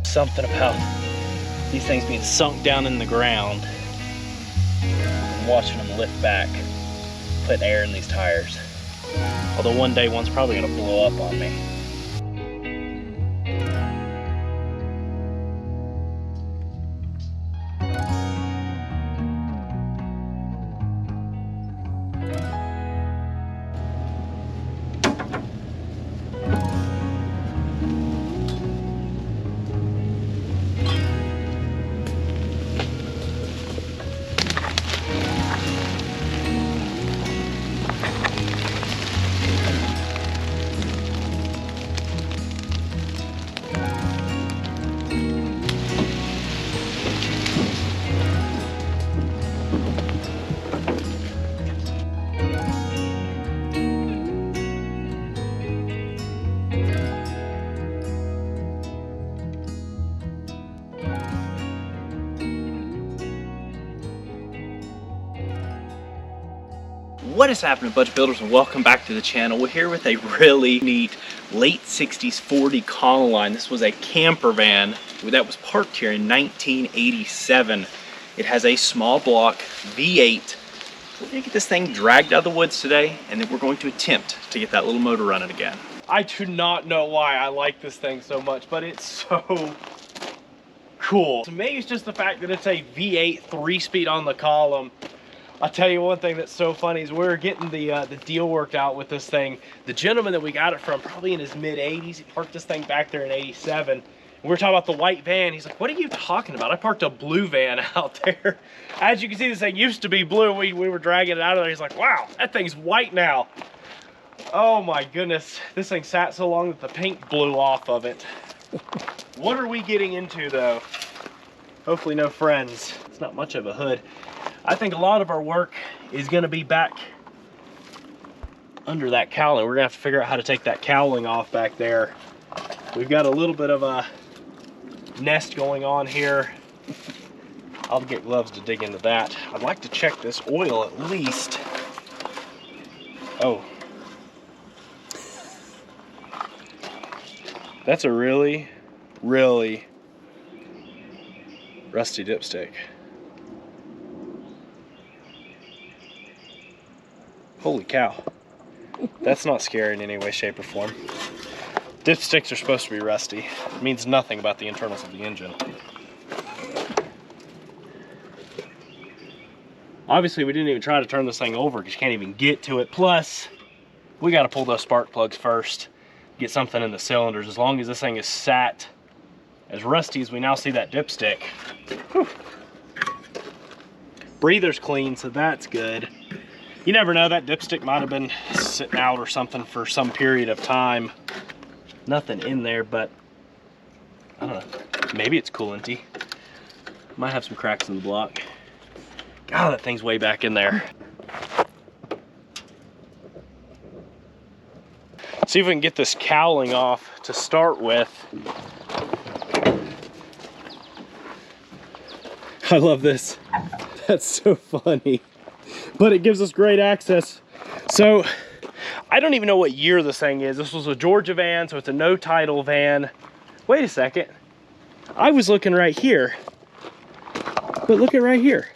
Something about these things being sunk down in the ground and watching them lift back, putting air in these tires. Although one day one's probably gonna blow up on me. What is happening, Budget Builders, and welcome back to the channel. We're here with a really neat late 60s Ford Econoline. This was a camper van that was parked here in 1987. It has a small block V8. We're gonna get this thing dragged out of the woods today, and then we're going to attempt to get that little motor running again. I do not know why I like this thing so much, but it's so cool. To me, it's just the fact that it's a V8 3-speed on the column. I'll tell you one thing that's so funny is we're getting the deal worked out with this thing. The gentleman that we got it from, probably in his mid-80s, he parked this thing back there in 87. And we were talking about the white van. He's like, what are you talking about? I parked a blue van out there. As you can see, this thing used to be blue. We were dragging it out of there. He's like, wow, that thing's white now. Oh my goodness. This thing sat so long that the paint blew off of it. What are we getting into though? Hopefully no friends. It's not much of a hood. I think a lot of our work is going to be back under that cowling. We're going to have to figure out how to take that cowling off back there. We've got a little bit of a nest going on here. I'll get gloves to dig into that. I'd like to check this oil at least. Oh. That's a really, really rusty dipstick. Holy cow. That's not scary in any way, shape, or form. Dipsticks are supposed to be rusty. It means nothing about the internals of the engine. Obviously, we didn't even try to turn this thing over because you can't even get to it. Plus, we got to pull those spark plugs first, get something in the cylinders. As long as this thing is sat as rusty as we now see that dipstick. Whew. Breather's clean, so that's good. You never know, that dipstick might have been sitting out or something for some period of time. Nothing in there, but I don't know, maybe it's coolanty. Might have some cracks in the block. God, that thing's way back in there. See if we can get this cowling off to start with. I love this. That's so funny. But it gives us great access. So I don't even know what year this thing is. This was a Georgia van, so it's a no title van. Wait a second. I was looking right here. But look at right here.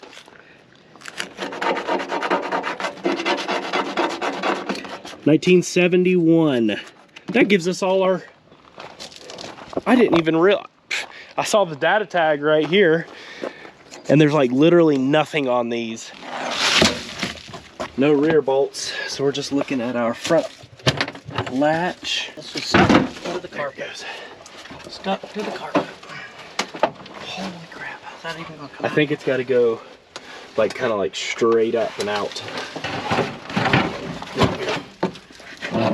$1971. That gives us all our... I didn't even realize. I saw the data tag right here. And there's like literally nothing on these. No rear bolts, so we're just looking at our front latch. Let's just go to the carpet. Stuck to the carpet. Holy crap, how's that even gonna come I think it's got to go like kind of like straight up and out.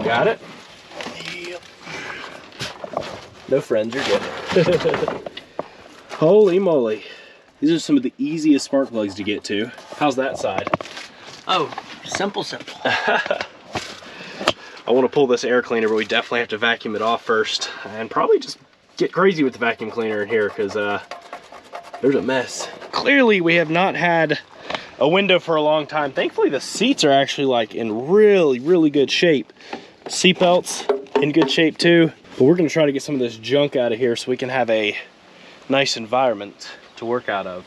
Got it? Yep. No friends, you're good. Holy moly. These are some of the easiest spark plugs to get to. How's that side? Oh, simple. I want to pull this air cleaner, but we definitely have to vacuum it off first. And probably just get crazy with the vacuum cleaner in here because there's a mess. Clearly we have not had a window for a long time. Thankfully the seats are actually like in really good shape. Seatbelts in good shape too. But we're gonna try to get some of this junk out of here so we can have a nice environment to work out of.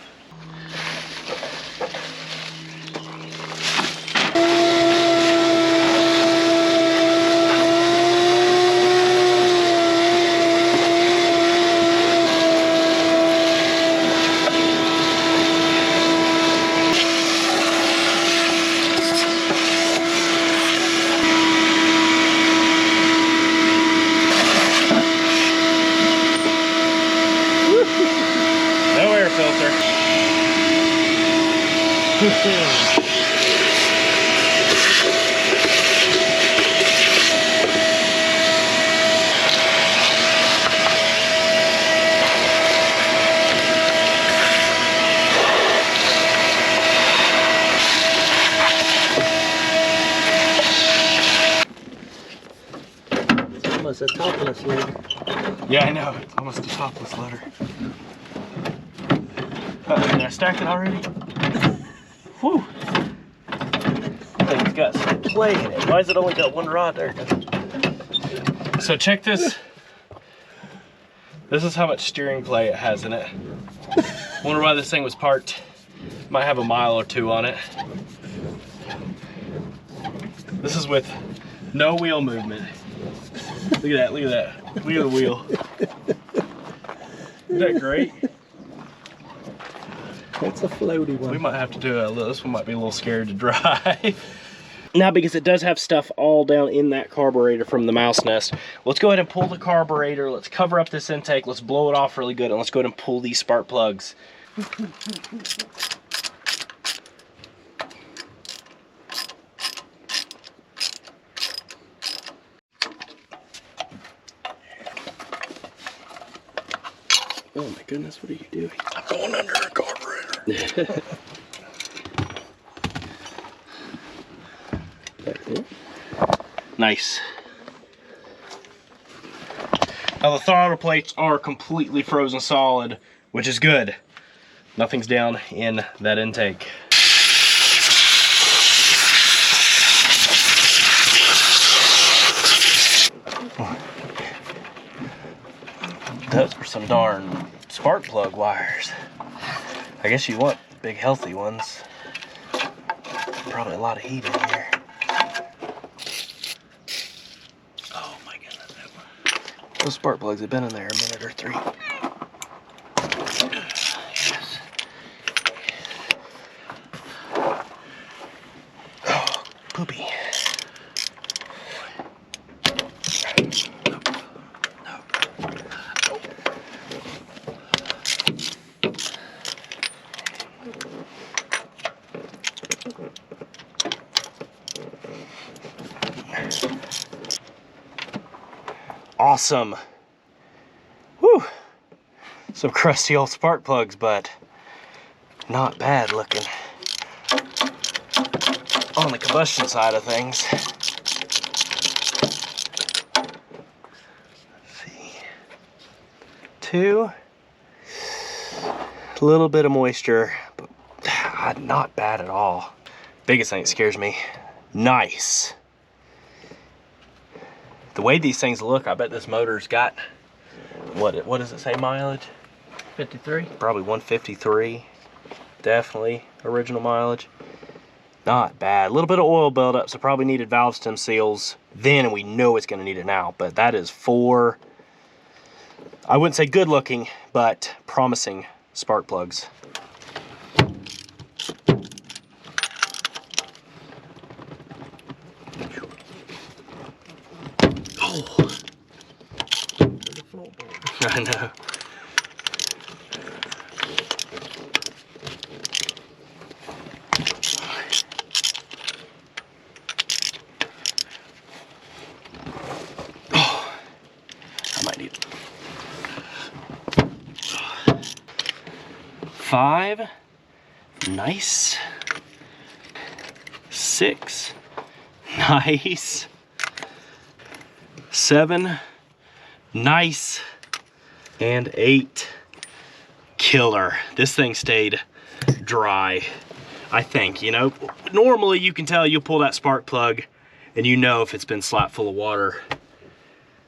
No air filter. It's almost a topless loader. Yeah, I know. It's almost a topless loader. Did I stack it already? Whew. It's got some play in it. Why has it only got one rod there? So check this. This is how much steering play it has in it. Wonder why this thing was parked. Might have a mile or two on it. This is with no wheel movement. Look at that, look at that. Look at the wheel. Isn't that great? It's a floaty one. We might have to do this one might be a little scary to drive. Now, because it does have stuff all down in that carburetor from the mouse nest, let's go ahead and pull the carburetor. Let's cover up this intake. Let's blow it off really good, and let's go ahead and pull these spark plugs. Oh my goodness, what are you doing? I'm going under a carburetor. Nice. Now the throttle plates are completely frozen solid, which is good. Nothing's down in that intake. Those were some darn spark plug wires. I guess you want big healthy ones. Probably a lot of heat in here. Oh my goodness. Those spark plugs have been in there a minute or three. Yes. Oh, poopy. Awesome. Whew. Some crusty old spark plugs, but not bad looking on the combustion side of things. Let's see. Two. A little bit of moisture, but not bad at all. Biggest thing that scares me. Nice. The way these things look, I bet this motor's got, what does it say mileage? 53. Probably 153. Definitely original mileage. Not bad. A little bit of oil buildup, so probably needed valve stem seals then, and we know it's going to need it now. But that is for, I wouldn't say good looking, but promising spark plugs. Oh. I know. Oh, I might need 5, nice. 6, nice. 7, nice. And 8, killer. This thing stayed dry, I think. You know, normally you can tell, you'll pull that spark plug and you know if it's been slapped full of water.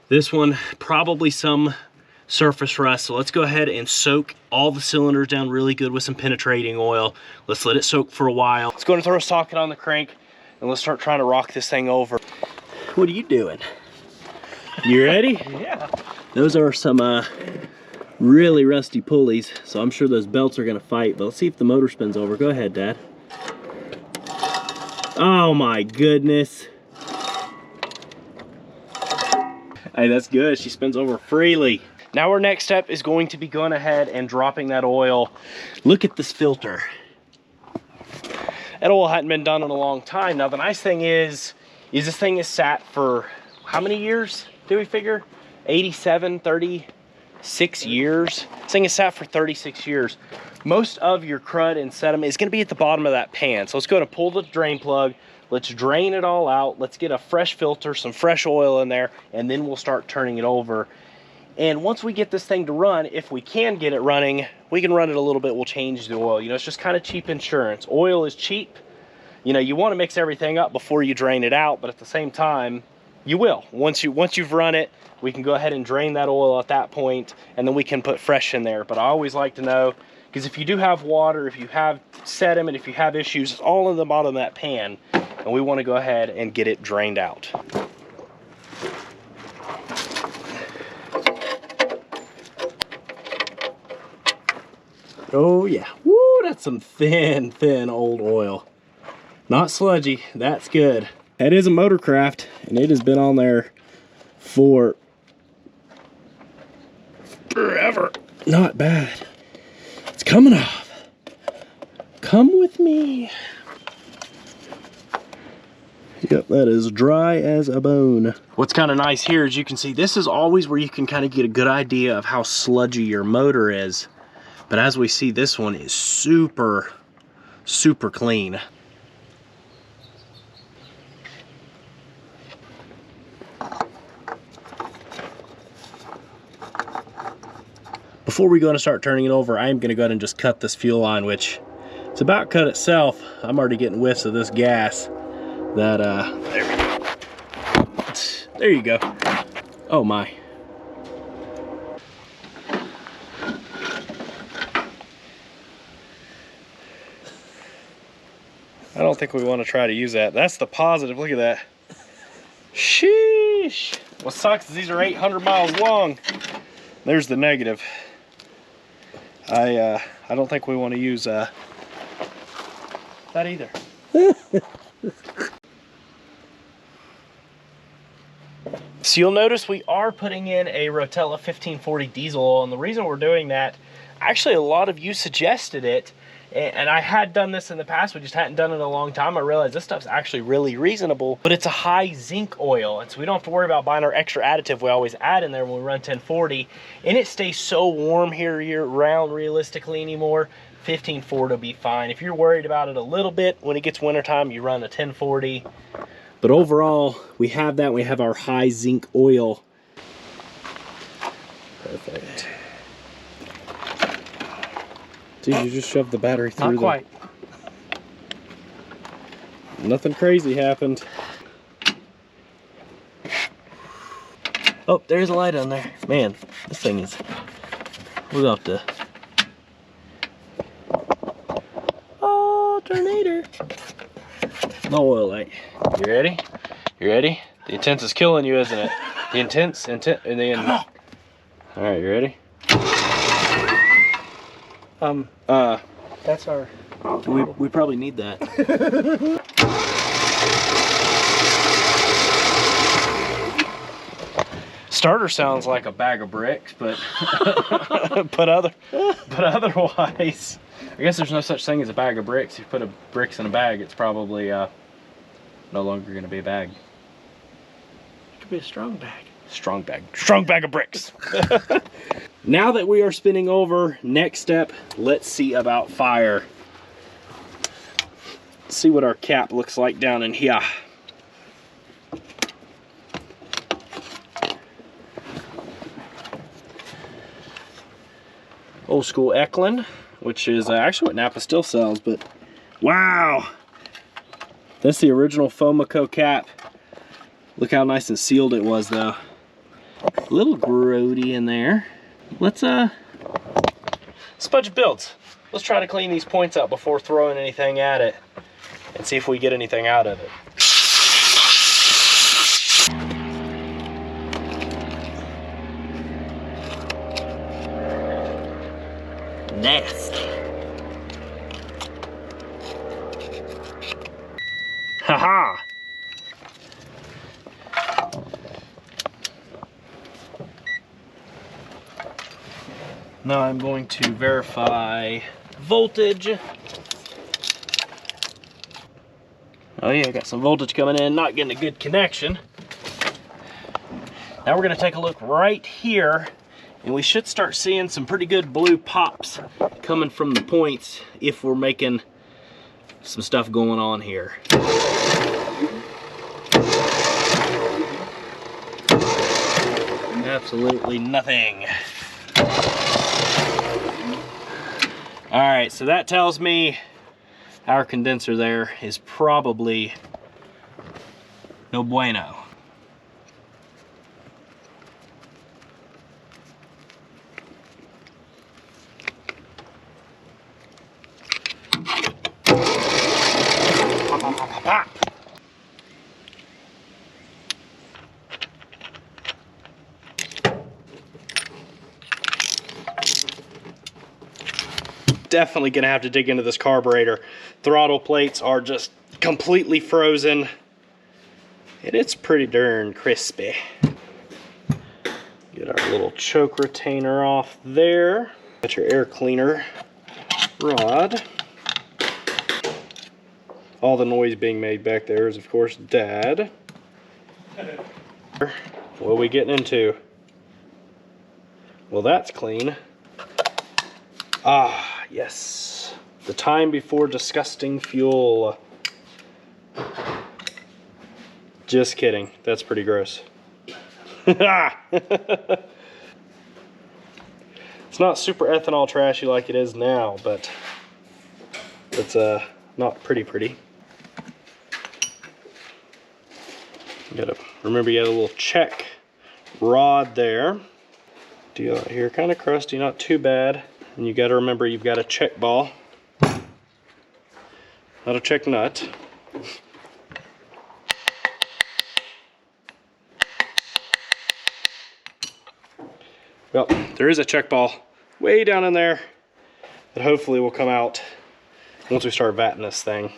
This one, probably some surface rust. So let's go ahead and soak all the cylinders down really good with some penetrating oil. Let's let it soak for a while. Let's go and throw a socket on the crank and let's start trying to rock this thing over. What are you doing? You ready? Yeah. Those are some really rusty pulleys, so I'm sure those belts are gonna fight, but let's see if the motor spins over. Go ahead, Dad. Oh my goodness. Hey, that's good. She spins over freely. Now our next step is going to be going ahead and dropping that oil. Look at this filter. That oil hadn't been done in a long time. Now the nice thing is this thing is sat for how many years do we figure? 87, 36 years. This thing is sat for 36 years. Most of your crud and sediment is gonna be at the bottom of that pan. So let's go and pull the drain plug. Let's drain it all out. Let's get a fresh filter, some fresh oil in there, and then we'll start turning it over. And once we get this thing to run, if we can get it running, we can run it a little bit, we'll change the oil. You know, it's just kind of cheap insurance. Oil is cheap. You know, you want to mix everything up before you drain it out, but at the same time, you will. Once you've run it, we can go ahead and drain that oil at that point, and then we can put fresh in there. But I always like to know, because if you do have water, if you have sediment, if you have issues, it's all in the bottom of that pan, and we want to go ahead and get it drained out. Oh yeah, woo, that's some thin old oil. Not sludgy, that's good. That is a Motorcraft, and it has been on there for forever. Not bad. It's coming off. Come with me. Yep, that is dry as a bone. What's kind of nice here is you can see this is always where you can kind of get a good idea of how sludgy your motor is. But as we see, this one is super clean. Before we go and start turning it over, I am going to go ahead and just cut this fuel line, which it's about cut itself. I'm already getting whiffs of this gas. That there we go. There you go. Oh my. I don't think we want to try to use that. That's the positive. Look at that. Sheesh. What sucks is these are 800 miles long. There's the negative. I don't think we want to use that either. So you'll notice we are putting in a Rotella 1540 diesel oil, and the reason we're doing that, actually a lot of you suggested it, and I had done this in the past, we just hadn't done it in a long time. I realized this stuff's actually really reasonable, but it's a high zinc oil, and so we don't have to worry about buying our extra additive we always add in there when we run 1040, and it stays so warm here year round realistically anymore. 1540 will be fine. If you're worried about it a little bit, when it gets wintertime, you run a 1040. But overall, we have that. We have our high zinc oil. Perfect. Dude, you just shoved the battery through. Not quite. Nothing crazy happened. Oh, there's a light on there. Man, this thing is... We'll have to... Oh, tornado. No oil light. You ready? You ready? The intense is killing you, isn't it? The intense, and then... All right, you ready? That's our... We probably need that. Starter sounds like a bag of bricks, but but otherwise, I guess there's no such thing as a bag of bricks. If you put bricks in a bag, it's probably no longer going to be a bag. It could be a strong bag. Strong bag of bricks. Now that we are spinning over, next step, let's see about fire. See what our cap looks like down in here. Old school Econoline, which is actually what Napa still sells, but wow! That's the original Fomaco cap. Look how nice and sealed it was though. A little grody in there. Let's Spudge builds. Let's try to clean these points out before throwing anything at it and see if we get anything out of it. Nasty. Haha. Now I'm going to verify voltage. Oh yeah, got some voltage coming in, not getting a good connection. Now we're gonna take a look right here, and we should start seeing some pretty good blue pops coming from the points if we're making some stuff going on here. Absolutely nothing. All right, so that tells me our condenser there is probably no bueno. Pop. Definitely gonna have to dig into this carburetor. Throttle plates are just completely frozen, and it's pretty darn crispy. Get our little choke retainer off there. Got your air cleaner rod. All the noise being made back there is, of course, Dad. What are we getting into? Well, that's clean. Ah, yes. The time before disgusting fuel. Just kidding. That's pretty gross. It's not super ethanol trashy like it is now, but it's not pretty. You gotta remember you got a little check rod there. Deal out here, kind of crusty, not too bad. And you gotta remember you've got a check ball, not a check nut. Well, there is a check ball way down in there that hopefully will come out once we start vatting this thing.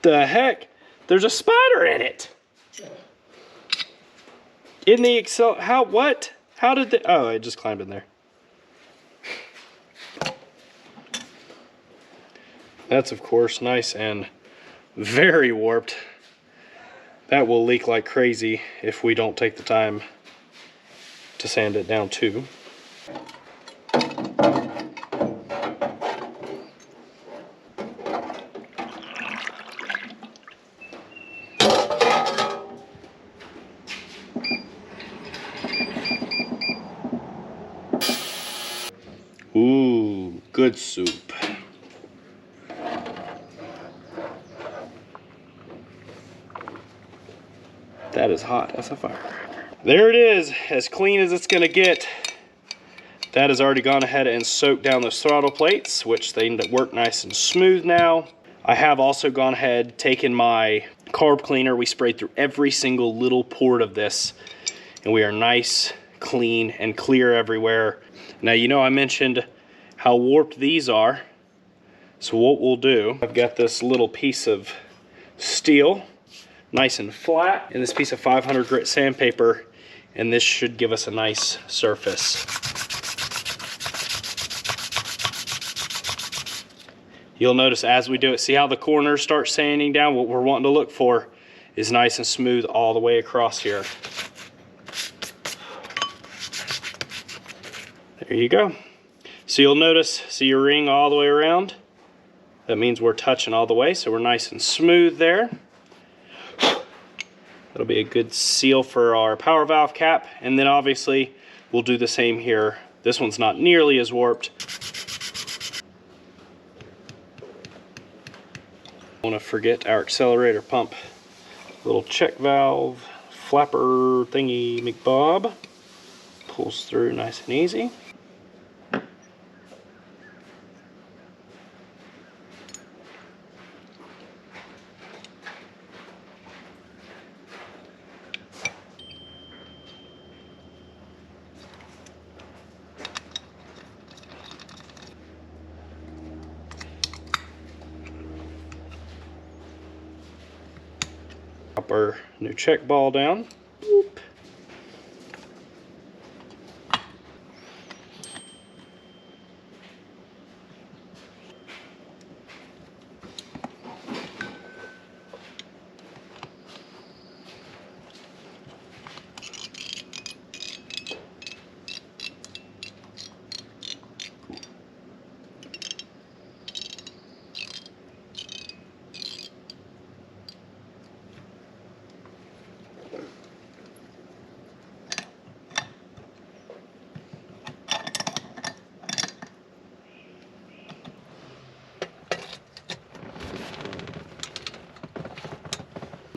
The heck? There's a spider in it. In the Excel, what? How did the, oh, it just climbed in there. That's of course nice and very warped. That will leak like crazy if we don't take the time to sand it down too. Ooh, good soup. That is hot as a firecracker. There it is, as clean as it's gonna get. That has already gone ahead and soaked down those throttle plates, which they work nice and smooth now. I have also gone ahead, taken my carb cleaner. We sprayed through every single little port of this, and we are nice, clean, and clear everywhere. Now, you know I mentioned how warped these are. So what we'll do, I've got this little piece of steel, nice and flat, and this piece of 500 grit sandpaper, and this should give us a nice surface. You'll notice as we do it, see how the corners start sanding down? What we're wanting to look for is nice and smooth all the way across here. There you go. So you'll notice, see your ring all the way around? That means we're touching all the way, so we're nice and smooth there. That'll be a good seal for our power valve cap. And then obviously we'll do the same here. This one's not nearly as warped. Don't want to forget our accelerator pump. Little check valve, flapper thingy McBob. Pulls through nice and easy. Drop our new check ball down. Whoop.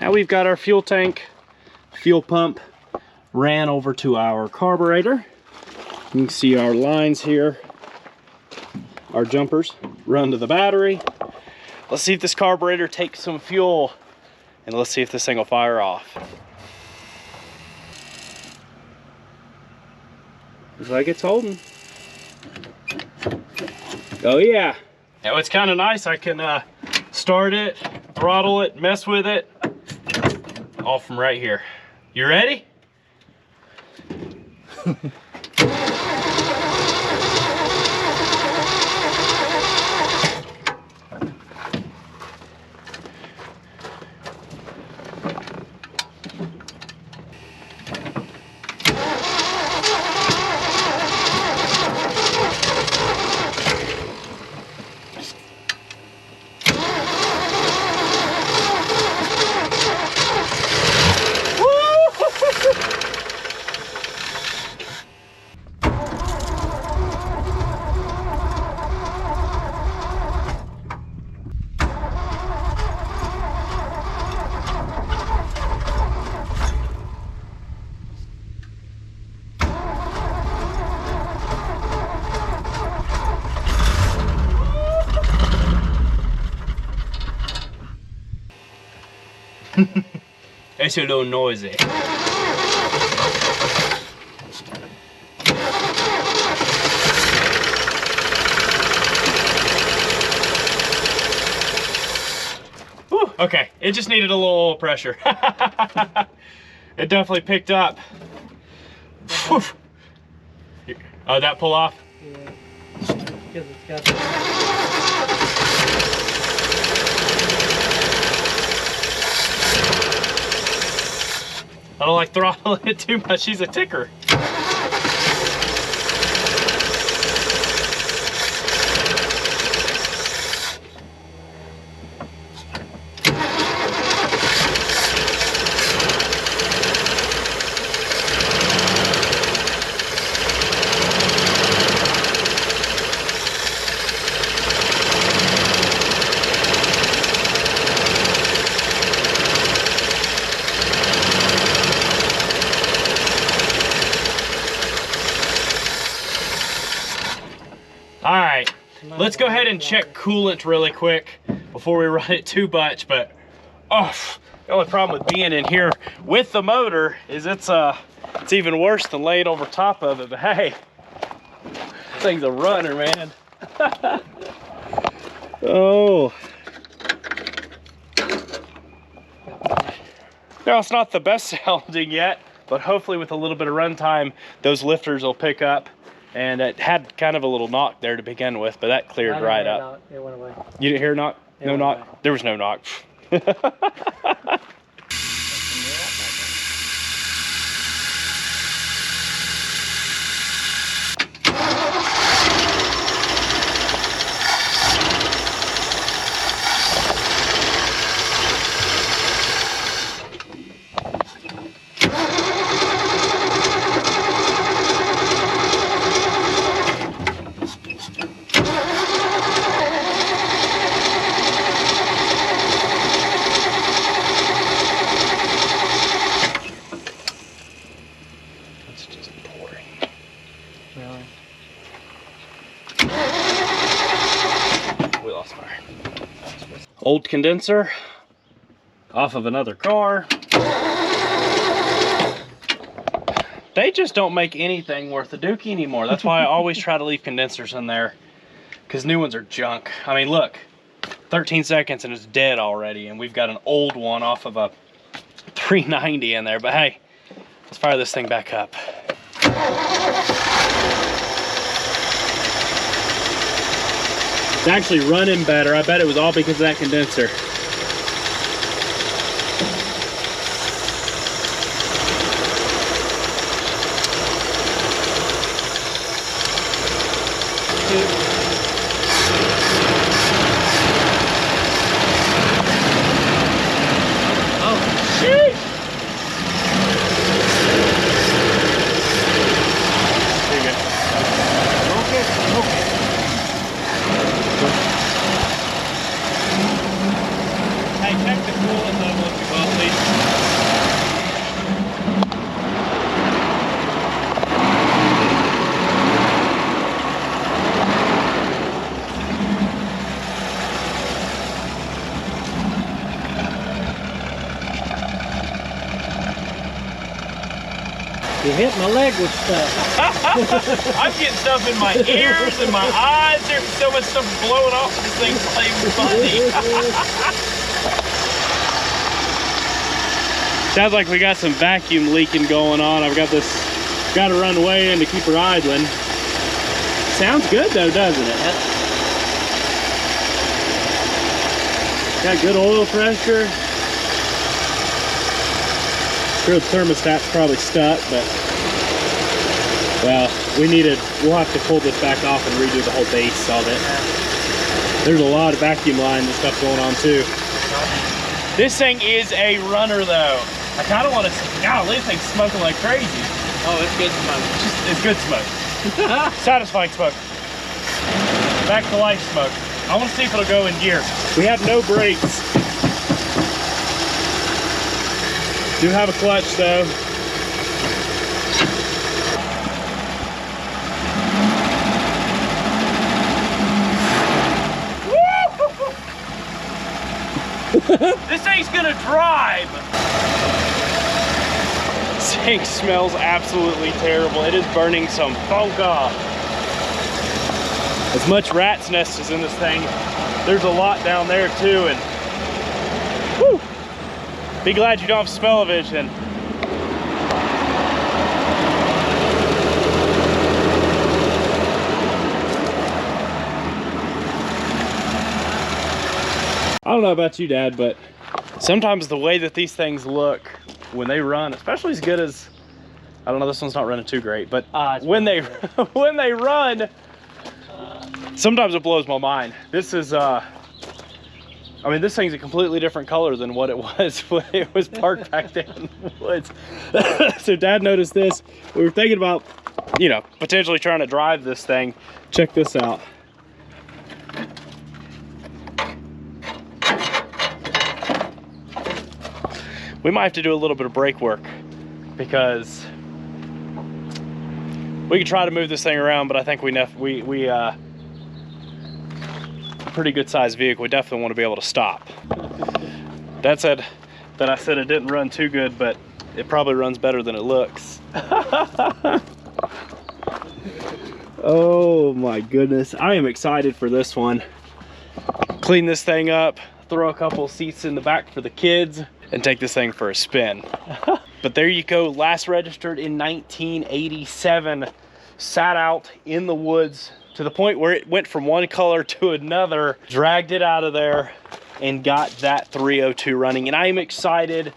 Now we've got our fuel tank, fuel pump ran over to our carburetor. You can see our lines here, our jumpers run to the battery. Let's see if this carburetor takes some fuel, and let's see if this thing will fire off. Looks like it's holding. Oh yeah. Now it's kind of nice. I can start it, throttle it, mess with it, all from right here. You ready? It's a little noisy. Whew, okay, it just needed a little pressure. It definitely picked up. Whew. Oh, that pull off? Yeah, because it's got the... I don't like throttling it too much. She's a ticker. All right, let's go ahead and check coolant really quick before we run it too much. But oh, the only problem with being in here with the motor is it's even worse than laying over top of it. But hey, this thing's a runner, man. Oh. Now it's not the best sounding yet, but hopefully with a little bit of run time, those lifters will pick up. And it had kind of a little knock there to begin with, but that cleared right up. It went away. You didn't hear a knock? No knock? Away. There was no knock. It's just pouring. Really? We lost fire. Old condenser off of another car. They just don't make anything worth a dookie anymore. That's why I always try to leave condensers in there, because new ones are junk. I mean, look, 13 seconds and it's dead already, and we've got an old one off of a 390 in there. But hey, let's fire this thing back up. It's actually running better. I bet it was all because of that condenser. You hit my leg with stuff. I'm getting stuff in my ears and my eyes. There's so much stuff blowing off. This thing's not even funny. Sounds like we got some vacuum leaking going on. I've got this, got to run way in to keep her idling. Sounds good though, doesn't it? Got good oil pressure. Sure, the thermostat's probably stuck, but well, we'll have to pull this back off and redo the whole base of it. There's a lot of vacuum lines and stuff going on too. This thing is a runner though. I kind of want to, golly, this thing's smoking like crazy. Oh, it's good smoke. It's good smoke. Satisfying smoke. Back to life smoke. I want to see if it'll go in gear. We have no brakes. Do have a clutch though. This thing's gonna drive. This thing smells absolutely terrible. It is burning some funk off. As much rat's nest is in this thing, there's a lot down there too, and whew, be glad you don't have smell-o-vision. I don't know about you, Dad, but sometimes the way that these things look when they run, especially as good as, I don't know, this one's not running too great, but when they when they run, sometimes it blows my mind. This is I mean, this thing's a completely different color than what it was when it was parked back there in the woods. So Dad noticed this. We were thinking about, you know, potentially trying to drive this thing. Check this out. We might have to do a little bit of brake work because we could try to move this thing around, but I think pretty good sized vehicle. We definitely want to be able to stop. That said, I said it didn't run too good, but it probably runs better than it looks. Oh my goodness, I am excited for this one. Clean this thing up, throw a couple seats in the back for the kids, and take this thing for a spin. But there you go, last registered in 1987, sat out in the woods to the point where it went from one color to another, dragged it out of there, and got that 302 running. And I am excited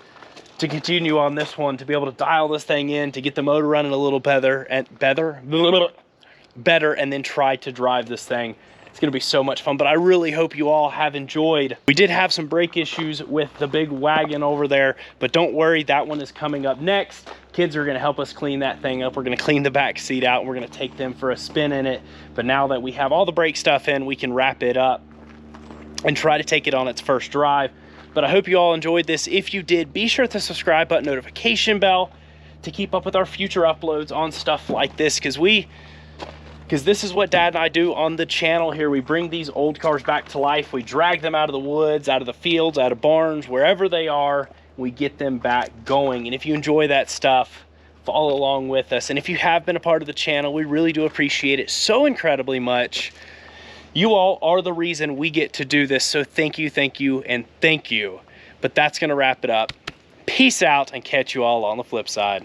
to continue on this one, to be able to dial this thing in, to get the motor running a little better, and then try to drive this thing. It's gonna be so much fun, but I really hope you all have enjoyed. We did have some brake issues with the big wagon over there, but don't worry, that one is coming up next. Kids are gonna help us clean that thing up. We're gonna clean the back seat out, and we're gonna take them for a spin in it. But now that we have all the brake stuff in, we can wrap it up and try to take it on its first drive. But I hope you all enjoyed this. If you did, be sure to hit the subscribe button, notification bell, to keep up with our future uploads on stuff like this, because this is what Dad and I do on the channel here. We bring these old cars back to life. We drag them out of the woods, out of the fields, out of barns, wherever they are. We get them back going. And if you enjoy that stuff, follow along with us. And if you have been a part of the channel, we really do appreciate it so incredibly much. You all are the reason we get to do this. So thank you, and thank you. But that's going to wrap it up. Peace out, and catch you all on the flip side.